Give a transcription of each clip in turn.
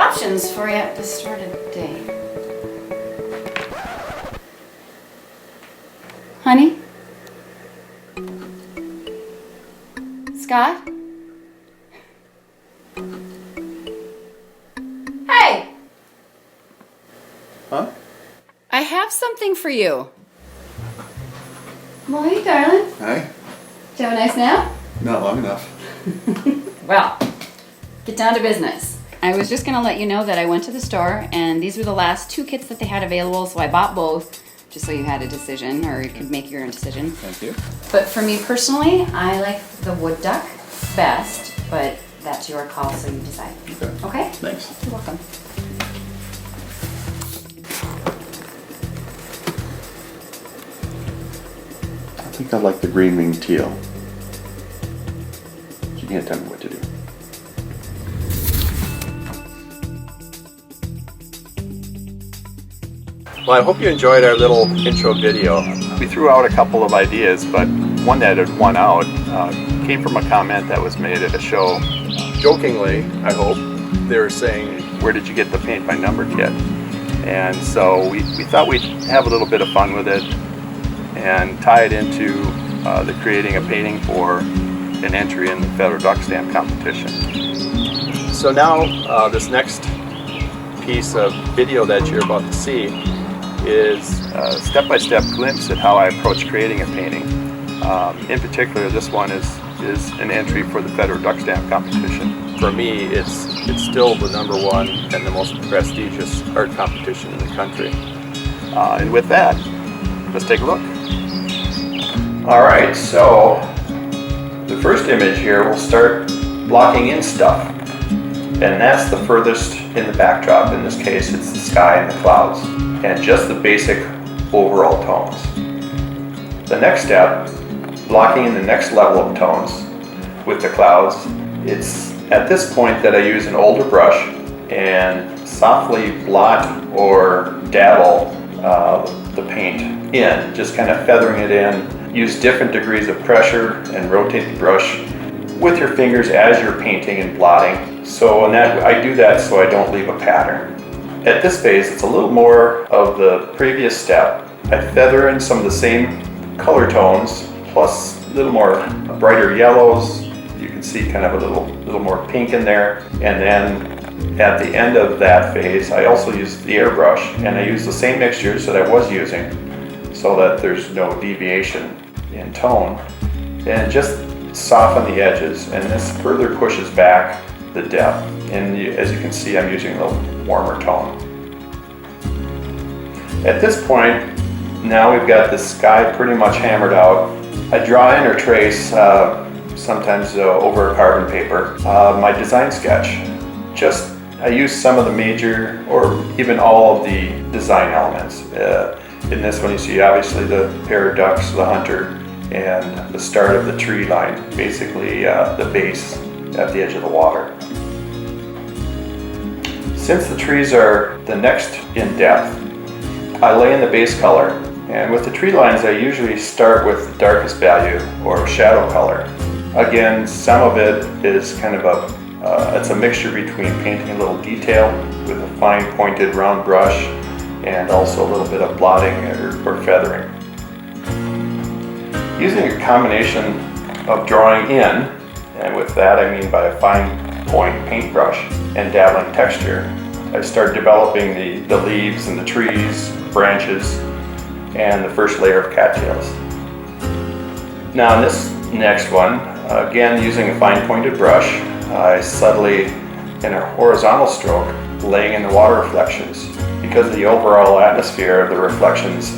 options for you at the start of the day. Honey? Scott? Hey! Huh? I have something for you. Molly, darling. Hi. Did you have a nice nap? Not long enough. Well, get down to business. I was just going to let you know that I went to the store and these were the last 2 kits that they had available, so I bought both just so you had a decision or you could make your own decision. Thank you. But for me personally, I like the wood duck best, but that's your call, so you decide. Okay? Thanks. You're welcome. I think I like the green winged teal. You can't tell me what to do. Well, I hope you enjoyed our little intro video. We threw out a couple of ideas, but one that had won out came from a comment that was made at a show. Jokingly, I hope, they were saying, "Where did you get the paint by number kit?" And so we thought we'd have a little bit of fun with it and tie it into the creating a painting for an entry in the Federal Duck Stamp competition. So now this next piece of video that you're about to see is a step-by-step glimpse at how I approach creating a painting. In particular, this one is an entry for the Federal Duck Stamp competition. For me, it's still the #1 and the most prestigious art competition in the country. And with that, let's take a look. All right, so the first image here, we'll start blocking in stuff. And that's the furthest in the backdrop. In this case, it's the sky and the clouds, and just the basic overall tones. The next step, blocking in the next level of tones with the clouds. It's at this point that I use an older brush and softly blot or dabble the paint in, just kind of feathering it in. Use different degrees of pressure and rotate the brush with your fingers as you're painting and blotting. So I do that so I don't leave a pattern. At this phase, it's a little more of the previous step. I feather in some of the same color tones, plus a little more brighter yellows. You can see kind of a little more pink in there. And then at the end of that phase, I also use the airbrush, and I use the same mixtures that I was using so that there's no deviation in tone. And just soften the edges, and this further pushes back the depth. And as you can see, I'm using a little warmer tone. At this point, now we've got the sky pretty much hammered out. I draw in or trace, sometimes over a carbon paper, my design sketch. I use some of the major or even all of the design elements. In this one you see obviously the pair of ducks, the hunter, and the start of the tree line, basically the base at the edge of the water. Since the trees are the next in depth, I lay in the base color, and with the tree lines I usually start with the darkest value or shadow color. Again, some of it is kind of it's a mixture between painting a little detail with a fine pointed round brush and also a little bit of blotting or feathering. Using a combination of drawing in, and with that I mean by a fine point paintbrush, and dabbling texture, I start developing the leaves and the trees, branches, and the first layer of cattails. Now in this next one, again using a fine pointed brush, I subtly, in a horizontal stroke, laying in the water reflections. Because the overall atmosphere of the reflections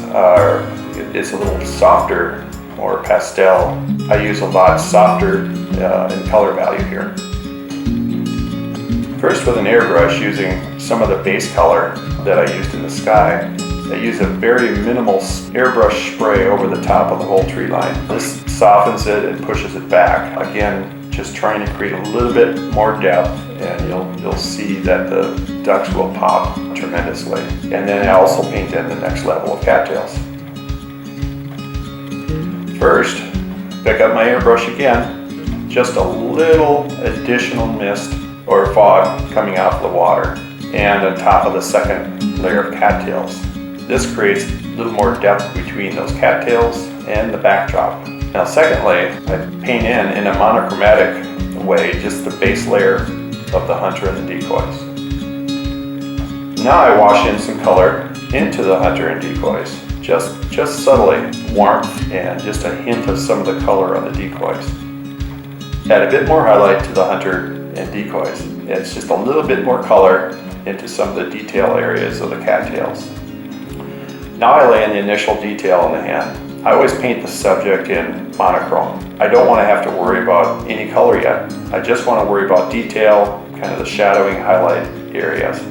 is a little softer, or pastel, I use a lot softer in color value here. First, with an airbrush, using some of the base color that I used in the sky, I use a very minimal airbrush spray over the top of the whole tree line. This softens it and pushes it back. Again, just trying to create a little bit more depth, and you'll see that the ducks will pop tremendously. And then I also paint in the next level of cattails. First, pick up my airbrush again, just a little additional mist or fog coming off the water. and on top of the second layer of cattails. This creates a little more depth between those cattails and the backdrop. Now secondly, I paint in a monochromatic way just the base layer of the hunter and the decoys. Now I wash in some color into the hunter and decoys, just subtly, warmth and just a hint of some of the color on the decoys. Add a bit more highlight to the hunter and decoys. It's just a little bit more color into some of the detail areas of the cattails. Now I lay in the initial detail on the hand. I always paint the subject in monochrome. I don't want to have to worry about any color yet. I just want to worry about detail, kind of the shadowing highlight areas.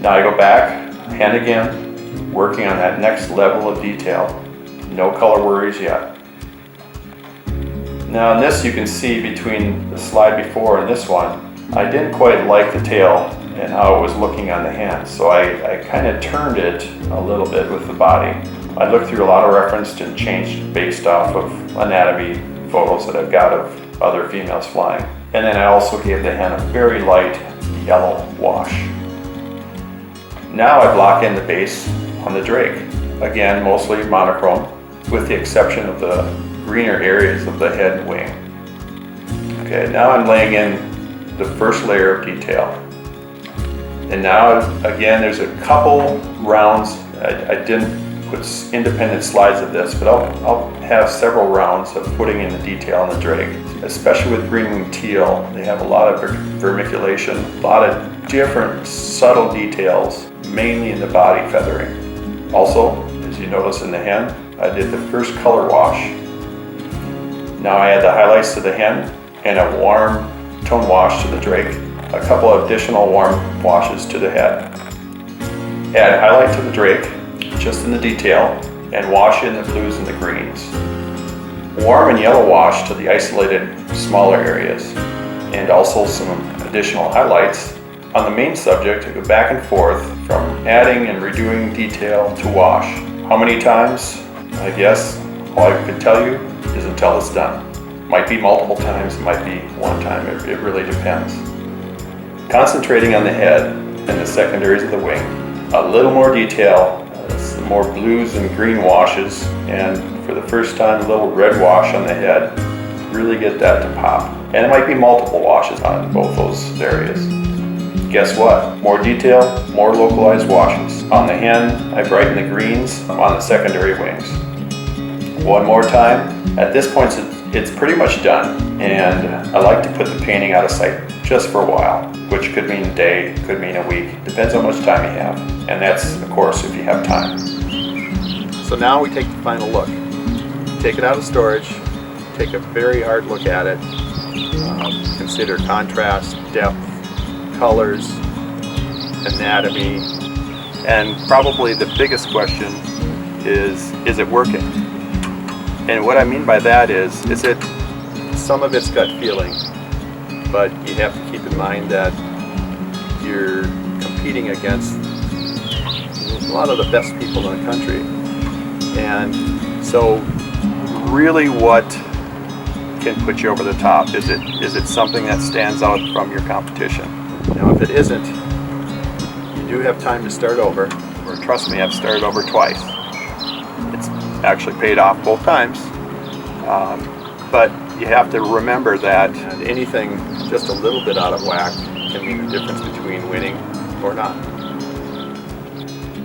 Now I go back, hand again, working on that next level of detail. No color worries yet. Now in this you can see between the slide before and this one, I didn't quite like the tail and how it was looking on the hand, so I kind of turned it a little bit with the body. I looked through a lot of reference and changed based off of anatomy photos that I've got of other females flying. And then I also gave the hen a very light yellow wash. Now I block in the base on the drake. Again, mostly monochrome, with the exception of the greener areas of the head and wing. Okay, now I'm laying in the first layer of detail. And now, again, there's a couple rounds. I didn't put independent slides of this, but I'll have several rounds of putting in the detail on the drake, especially with green-winged teal. They have a lot of vermiculation, a lot of different subtle details, mainly in the body feathering. Also, as you notice in the hen, I did the first color wash. Now I add the highlights to the hen and a warm tone wash to the drake, a couple of additional warm washes to the head. Add highlight to the drake, just in the detail, and wash in the blues and the greens. Warm and yellow wash to the isolated smaller areas, and also some additional highlights. On the main subject, I go back and forth from adding and redoing detail to wash. How many times? I guess all I could tell you is until it's done. Might be multiple times, might be one time, it really depends. Concentrating on the head and the secondaries of the wing. A little more detail, some more blues and green washes, and for the first time a little red wash on the head. Really get that to pop. And it might be multiple washes on both those areas. Guess what? More detail, more localized washes. On the hen, I brighten the greens on the secondary wings. One more time. At this point, it's pretty much done, and I like to put the painting out of sight just for a while, which could mean a day, could mean a week, depends how much time you have, and that's, of course, if you have time. So now we take the final look. Take it out of storage, take a very hard look at it, consider contrast, depth, colors, anatomy, and probably the biggest question is it working? And what I mean by that is it some of it's gut feeling, but you have to keep in mind that you're competing against a lot of the best people in the country. And so really what can put you over the top? Is it something that stands out from your competition? Now if it isn't, you do have time to start over, or trust me, I've started over twice. It's actually paid off both times, but you have to remember that anything just a little bit out of whack can mean the difference between winning or not.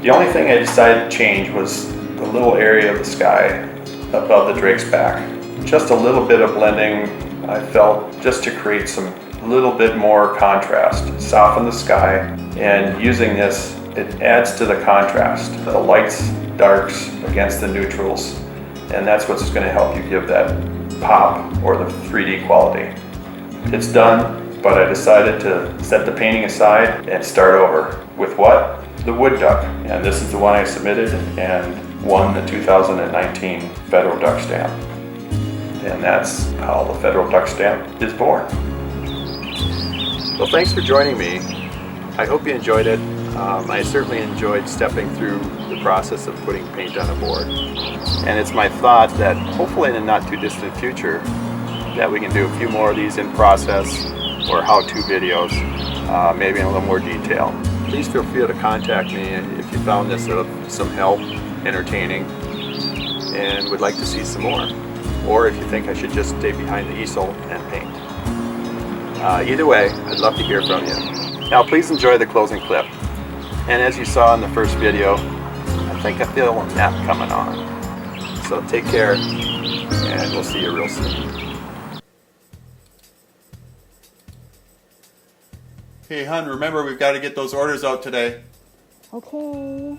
The only thing I decided to change was the little area of the sky above the drake's back. Just a little bit of blending, I felt, just to create some little bit more contrast, soften the sky, and using this, it adds to the contrast, the lights, darks against the neutrals, and that's what's going to help you give that pop or the 3D quality. It's done, but I decided to set the painting aside and start over. With what? The wood duck, and this is the one I submitted and won the 2019 Federal Duck Stamp. And that's how the Federal Duck Stamp is born. Well, thanks for joining me. I hope you enjoyed it. I certainly enjoyed stepping through the process of putting paint on a board. And it's my thought that hopefully in the not too distant future that we can do a few more of these in process or how-to videos, maybe in a little more detail. Please feel free to contact me if you found this of some help, entertaining, and would like to see some more. Or if you think I should just stay behind the easel and paint. Either way, I'd love to hear from you. Now please enjoy the closing clip. And as you saw in the first video, I think I feel a nap coming on. So take care, and we'll see you real soon. Hey, hon, remember we've got to get those orders out today. Okay.